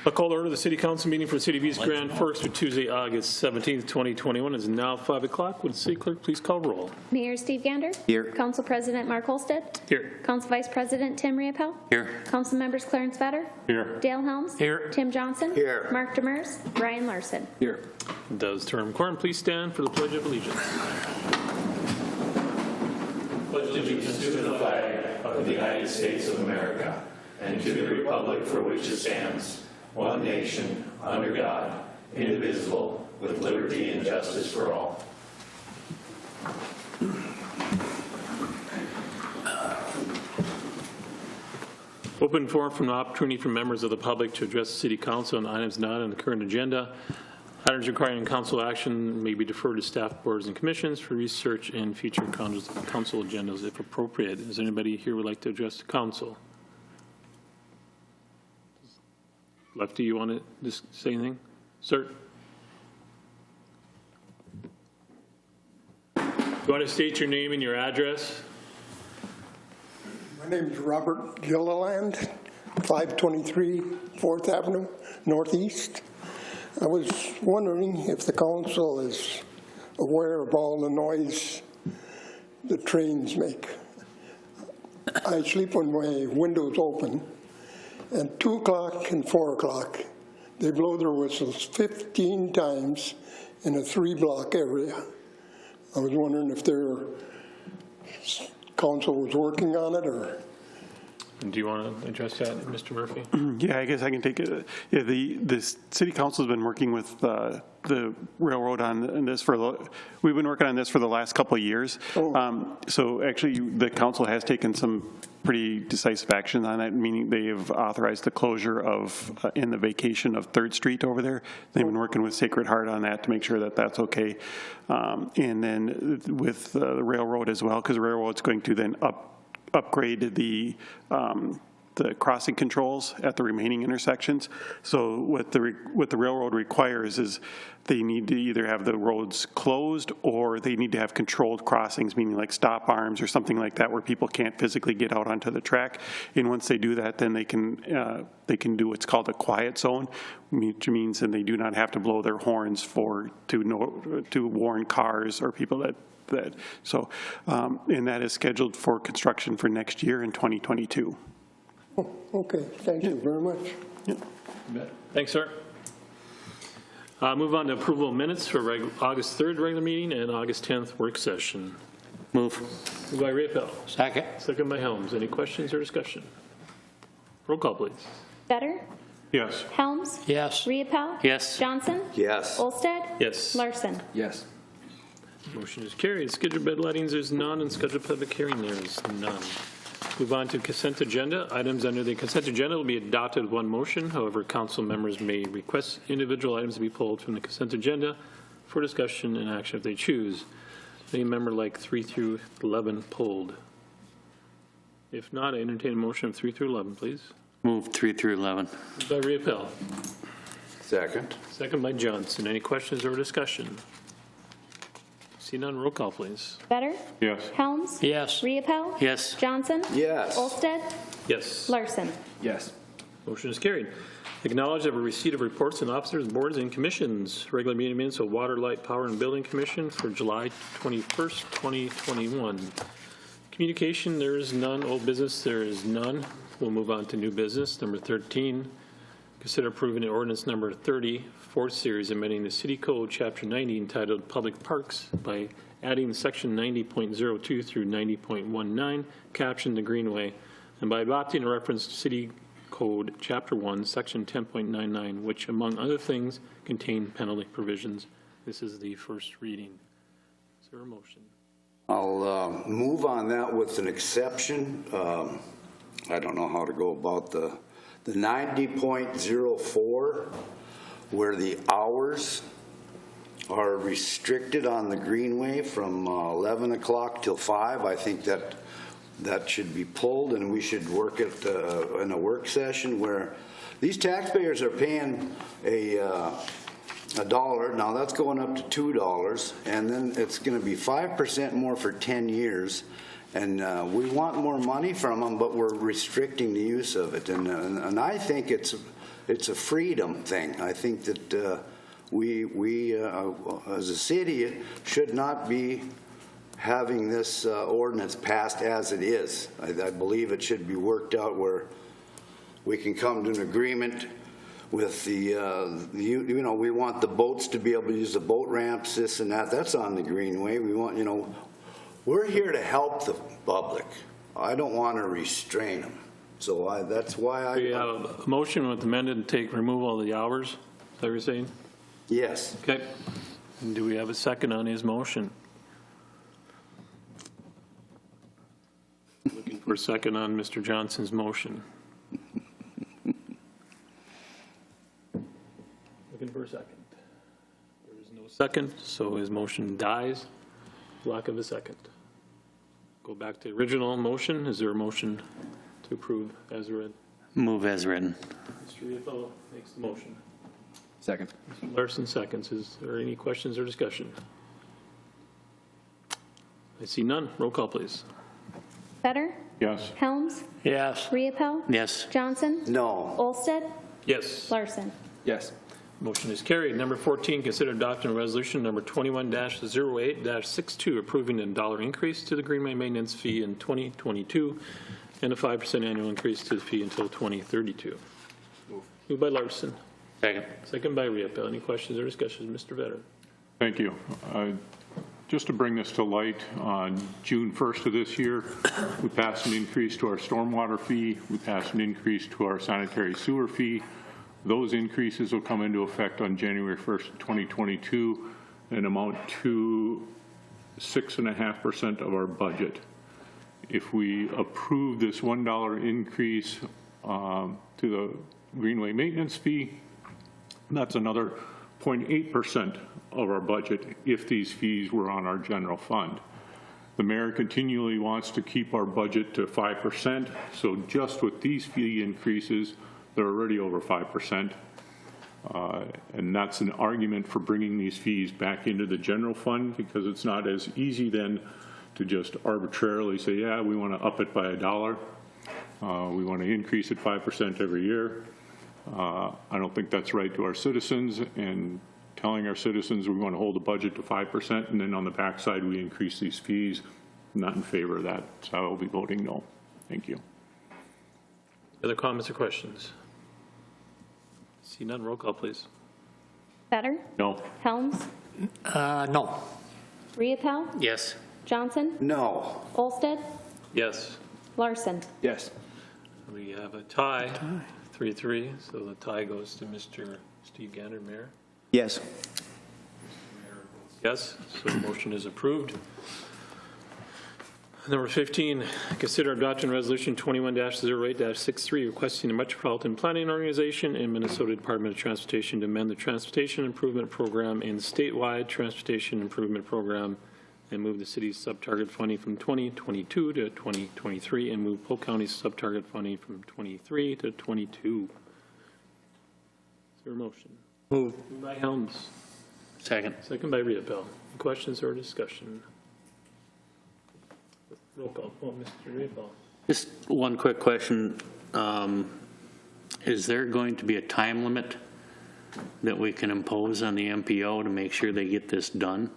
I'll call to order the City Council meeting for the City of East Grand Forks for Tuesday, August 17th, 2021. It is now 5 o'clock. Would the City Clerk please call roll? Mayor Steve Gander. Here. Council President Mark Holstead. Here. Council Vice President Tim Riepel. Here. Council Members Clarence Vetter. Here. Dale Helms. Here. Tim Johnson. Here. Mark Demers. Ryan Larson. Here. Does term quorum please stand for the Pledge of Allegiance? Pledge allegiance to the flag of the United States of America and to the republic for which it stands, one nation, under God, indivisible, with liberty and justice for all. Open forum for an opportunity for members of the public to address the City Council on items not on the current agenda. Items requiring council action may be deferred to staff boards and commissions for research and future council agendas if appropriate. Is there anybody here who would like to address the council? Lefty, you want to just say anything? Sir? You want to state your name and your address? My name is Robert Gilliland, 523 4th Avenue, Northeast. I was wondering if the council is aware of all the noise the trains make. I sleep when my window's open, and 2 o'clock and 4 o'clock, they blow their whistles 15 times in a 3-block area. I was wondering if their council was working on it, or... Do you want to address that, Mr. Murphy? Yeah, I guess I can take it. Yeah, the City Council has been working with the railroad on this we've been working on this for the last couple of years. Oh. So actually the council has taken some pretty decisive action on that, meaning they have authorized the closure of, in the vacation of 3rd Street over there. They've been working with Sacred Heart on that to make sure that that's okay. And then with the railroad as well, because the railroad's going to then upgrade the crossing controls at the remaining intersections. So what the railroad requires is they need to either have the roads closed or they need to have controlled crossings, meaning like stop arms or something like that where people can't physically get out onto the track. And once they do that, then they can do what's called a quiet zone, which means that they do not have to blow their horns to warn cars or people that. And that is scheduled for construction for next year in 2022. Oh, okay, thank you very much. Yeah. Thanks, sir. Move on to approval of minutes for August 3rd regular meeting and August 10th work session. Move. Moved by Riepel. Second. Second by Helms. Any questions or discussion? Roll call, please. Vetter. Yes. Helms. Yes. Riepel. Yes. Johnson. Yes. Olsted. Yes. Larson. Yes. Motion is carried. Scheduled bed lettings, there's none, and scheduled public hearing, there is none. Move on to consent agenda. Items under the consent agenda will be adopted with one motion. However, council members may request individual items to be pulled from the consent agenda for discussion and action if they choose. Any member like 3 through 11 pulled? If not, I entertain a motion of 3 through 11, please. Move 3 through 11. Moved by Riepel. Second. Second by Johnson. Any questions or discussion? See none, roll call, please. Vetter. Yes. Helms. Yes. Riepel. Yes. Johnson. Yes. Olsted. Yes. Larson. Yes. Motion is carried. Acknowledge of a receipt of reports and officers, boards, and commissions. Regular meeting minutes of Water, Light, Power, and Building Commission for July 21st, 2021. Communication, there is none. Old business, there is none. We'll move on to new business. Number 13, consider approving an ordinance number 30, 4th series, amending the City Code, Chapter 90, entitled Public Parks by adding section 90.02 through 90.19, captioned the Greenway, and by adopting a reference to City Code, Chapter 1, Section 10.99, which, among other things, contain penalty provisions. This is the first reading. Is there a motion? I'll move on that with an exception. I don't know how to go about the 90.04, where the hours are restricted on the Greenway from 11 o'clock till 5. I think that should be pulled, and we should work it in a work session where these taxpayers are paying $1. Now that's going up to $2, and then it's going to be 5% more for 10 years. And we want more money from them, but we're restricting the use of it. And I think it's it's a freedom thing. I think that we as a city should not be having this ordinance passed as it is. I believe it should be worked out where we can come to an agreement with the, you know, we want the boats to be able to use the boat ramps, this and that. That's on the Greenway. We want, you know, we're here to help the public. I don't want to restrain them. So that's why We have a motion with amended to take removal of the hours. Is that what you're saying? Yes. Okay. And do we have a second on his motion? Looking for a second on Mr. Johnson's motion. Looking for a second. There is no second, so his motion dies. Lack of a second. Go back to the original motion. Is there a motion to approve as read? Move as written. Mr. Riefel makes the motion. Second. Mr. Larson seconds. Is there any questions or discussion? I see none. Roll call, please. Better? Yes. Helms? Yes. Riepel? Yes. Johnson? No. Olsted? Yes. Larson? Yes. Motion is carried. Number 14, consider adopting resolution number 21-08-62, approving a $1 increase to the Greenway maintenance fee in 2022 and a 5% annual increase to the fee until 2032. Moved by Larson. Second. Second by Riepel. Any questions or discussions? Mr. Vetter. Thank you. Just to bring this to light, on June 1st of this year, we passed an increase to our stormwater fee. We passed an increase to our sanitary sewer fee. Those increases will come into effect on January 1st, 2022, and amount to 6.5% of our budget. If we approve this $1 increase to the Greenway maintenance fee, that's another 0.8% of our budget if these fees were on our general fund. The mayor continually wants to keep our budget to 5%, so just with these fee increases, they're already over 5%. And that's an argument for bringing these fees back into the general fund, because it's not as easy then to just arbitrarily say, yeah, we want to up it by $1. We want to increase it 5% every year. I don't think that's right to our citizens, and telling our citizens we want to hold the budget to 5%, and then on the backside we increase these fees. I'm not in favor of that, so I will be voting no. Thank you. Other comments or questions? See none. Roll call, please. Better? No. Helms? No. Riepel? Yes. Johnson? No. Olsted? Yes. Larson? Yes. We have a tie, 3-3, so the tie goes to Mr. Steve Gander, Mayor. Yes. Yes, so the motion is approved. Number 15, consider adopting resolution 21-08-63, requesting the Metropolitan Planning Organization and Minnesota Department of Transportation to amend the Transportation Improvement Program and statewide Transportation Improvement Program and move the city's sub-target funding from 2022 to 2023 and move Polk County's sub-target funding from 23 to 22. Is there a motion? Move. Moved by Helms. Second. Second by Riepel. Questions or discussion? Roll call. Oh, Mr. Riepel. Just one quick question. Is there going to be a time limit that we can impose on the MPO to make sure they get this done?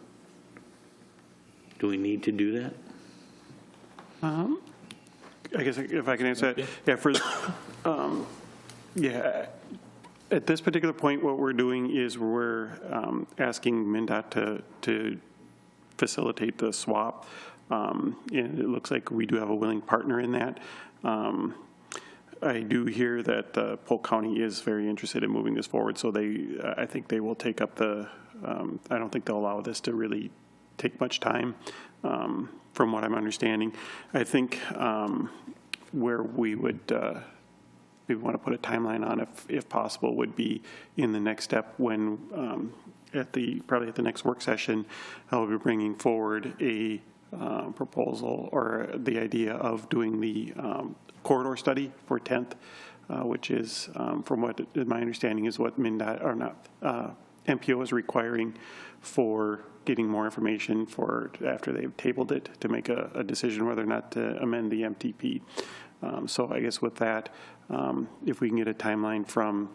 Do we need to do that? I guess if I can answer that. Yeah, for, yeah, at this particular point, what we're doing is we're asking MnDOT to facilitate the swap. And it looks like we do have a willing partner in that. I do hear that Polk County is very interested in moving this forward, so I think they will take up the, I don't think they'll allow this to really take much time, from what I'm understanding. I think where we would want to put a timeline on, if possible, would be in the next step when, probably at the next work session, I'll be bringing forward a proposal or the idea of doing the corridor study for 10th, which is, from what my understanding is what MnDOT, or not, MPO is requiring for getting more information for after they've tabled it to make a decision whether or not to amend the MTP. So I guess with that, if we can get a timeline from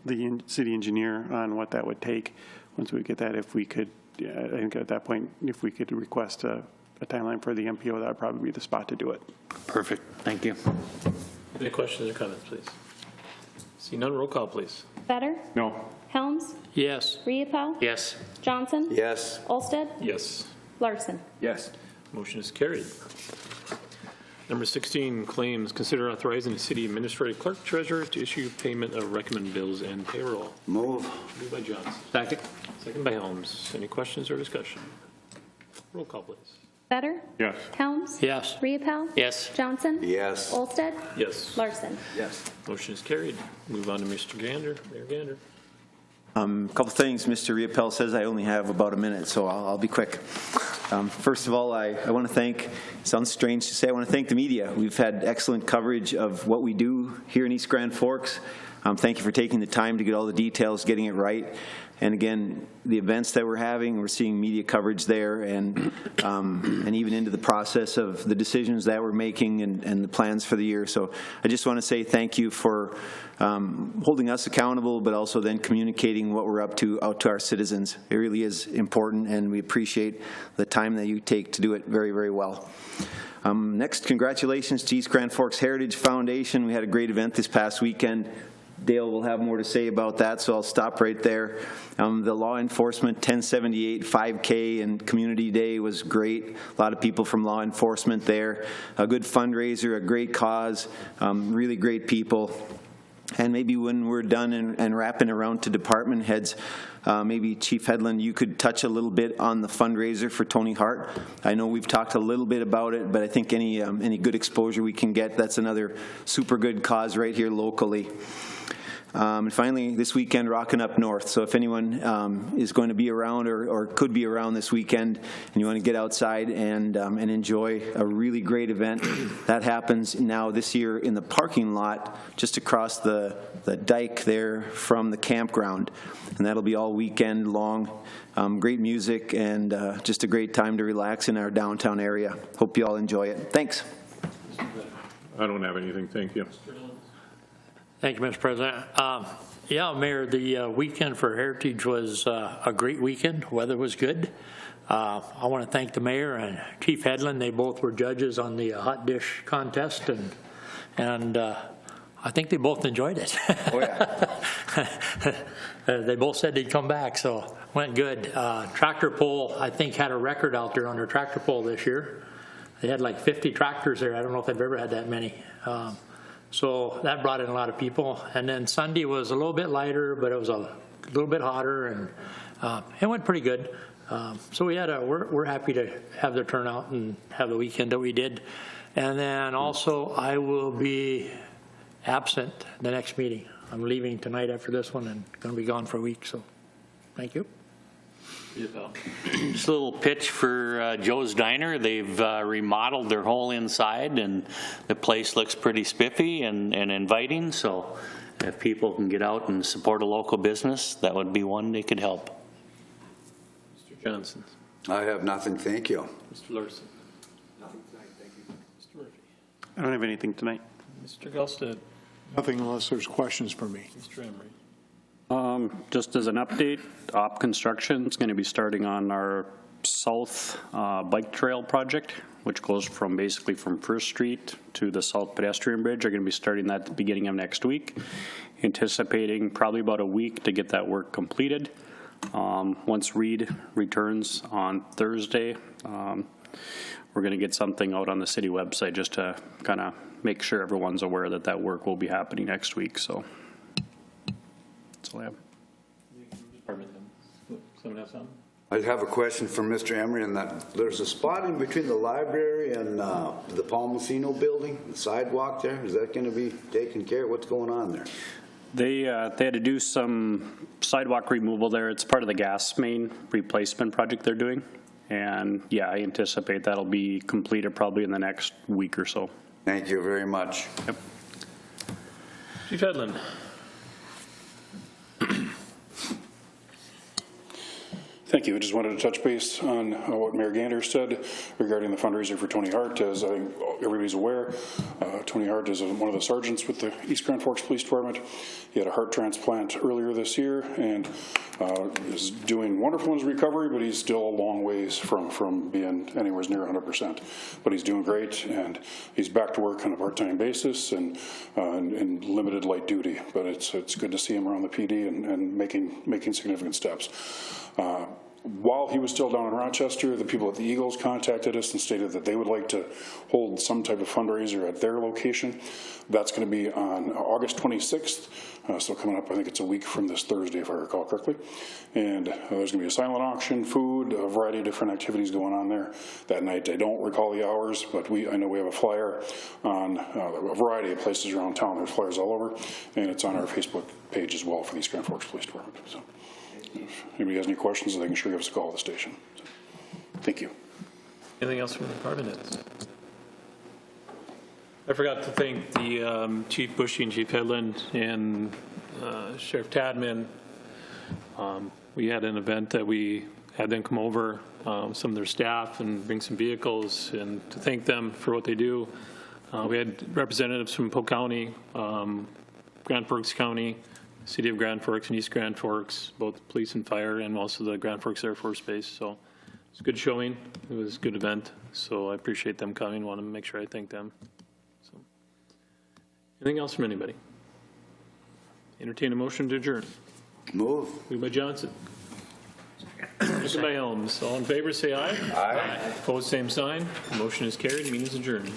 the city engineer on what that would take. Once we get that, if we could, I think at that point, if we could request a timeline for the MPO, that would probably be the spot to do it. Perfect, thank you. Any questions or comments, please? See none, roll call, please. Better? No. Helms? Yes. Riepel? Yes. Johnson? Yes. Olsted? Yes. Larson? Yes. Motion is carried. Number 16, claims. Consider authorizing the city administrative clerk treasurer to issue payment of recommended bills and payroll. Move. Moved by Johnson. Second. Second by Helms. Any questions or discussion? Roll call, please. Better? Yes. Helms? Yes. Riepel? Yes. Johnson? Yes. Olsted? Yes. Larson? Yes. Motion is carried. Move on to Mr. Gander. Mayor Gander. Couple things. Mr. Riepel says I only have about a minute, so I'll be quick. First of all, I want to thank, it sounds strange to say, I want to thank the media. We've had excellent coverage of what we do here in East Grand Forks. Thank you for taking the time to get all the details, getting it right. And again, the events that we're having, we're seeing media coverage there, and even into the process of the decisions that we're making and the plans for the year. So I just want to say thank you for holding us accountable, but also then communicating what we're up to out to our citizens. It really is important, and we appreciate the time that you take to do it very, very well. Next, congratulations to East Grand Forks Heritage Foundation. We had a great event this past weekend. Dale will have more to say about that, so I'll stop right there. The law enforcement 1078 5K and Community Day was great. A lot of people from law enforcement there. A good fundraiser, a great cause, really great people. And maybe when we're done and wrapping around to department heads, maybe Chief Hedlund, you could touch a little bit on the fundraiser for Tony Hart. I know we've talked a little bit about it, but I think any good exposure we can get, that's another super good cause right here locally. And finally, this weekend, Rockin' Up North. So if anyone is going to be around or could be around this weekend and you want to get outside and enjoy a really great event, that happens now this year in the parking lot just across the dike there from the campground. And that'll be all weekend long. Great music and just a great time to relax in our downtown area. Hope you all enjoy it. Thanks. I don't have anything, thank you. Thank you, Mr. President. Yeah, Mayor, the weekend for Heritage was a great weekend. Weather was good. I want to thank the mayor and Chief Hedlund. They both were judges on the hot dish contest, and I think they both enjoyed it. Oh, yeah. They both said they'd come back, so went good. Tractor pull, I think, had a record out there on their tractor pull this year. They had like 50 tractors there. I don't know if they've ever had that many. So that brought in a lot of people. And then Sunday was a little bit lighter, but it was a little bit hotter, and it went pretty good. So we had we're happy to have the turnout and have the weekend that we did. And then also I will be absent the next meeting. I'm leaving tonight after this one and going to be gone for a week. So thank you. Just a little pitch for Joe's Diner. They've remodeled their whole inside, and the place looks pretty spiffy and inviting. So if people can get out and support a local business, that would be one they could help. Mr. Johnson. I have nothing, thank you. Mr. Larson. Nothing tonight, thank you. Mr. Murphy. I don't have anything tonight. Mr. Gulstead. Nothing unless there's questions for me. Mr. Emery. Just as an update, OP Construction is going to be starting on our south bike trail project, which goes from basically from First Street to the South Pedestrian Bridge. They're going to be starting that at the beginning of next week, anticipating probably about a week to get that work completed. Once Reed returns on Thursday, we're going to get something out on the city website just to kind of make sure everyone's aware that that work will be happening next week. So. Someone have something? I have a question for Mr. Emery, and that there's a spot in between the library and the Palmacino building, the sidewalk there. Is that going to be taken care of? What's going on there? They had to do some sidewalk removal there. It's part of the gas main replacement project they're doing. And yeah, I anticipate that'll be completed probably in the next week or so. Thank you very much. Yep. Chief Hedlund. Thank you. I just wanted to touch base on what Mayor Gander said regarding the fundraiser for Tony Hart. As I think everybody's aware, Tony Hart is one of the sergeants with the East Grand Forks Police Department. He had a heart transplant earlier this year and is doing wonderful in his recovery, but he's still a long ways from being anywhere near 100%. But he's doing great, and he's back to work on a part-time basis and limited light duty. But it's good to see him around the PD and making significant steps. While he was still down in Rochester, the people at the Eagles contacted us and stated that they would like to hold some type of fundraiser at their location. That's going to be on August 26th, so coming up, I think it's a week from this Thursday, if I recall correctly. And there's going to be a silent auction, food, a variety of different activities going on there that night. I don't recall the hours, but I know we have a flyer on a variety of places around town. There's flyers all over, and it's on our Facebook page as well for the East Grand Forks Police Department. So. If anybody has any questions, they can sure give us a call at the station. So, thank you. Anything else from the department heads? I forgot to thank the Chief Bushy and Chief Hedlund and Sheriff Tadman. We had an event that we had them come over, some of their staff, and bring some vehicles, and to thank them for what they do. We had representatives from Polk County, Grand Forks County, City of Grand Forks and East Grand Forks, both police and fire, and also the Grand Forks Air Force Base. So it's a good showing. It was a good event. So I appreciate them coming. Want to make sure I thank them. So, anything else from anybody? Entertain a motion to adjourn. Move. Moved by Johnson. Second by Helms. All in favor, say aye. Aye. Opposed, same sign. Motion is carried. Meeting is adjourned.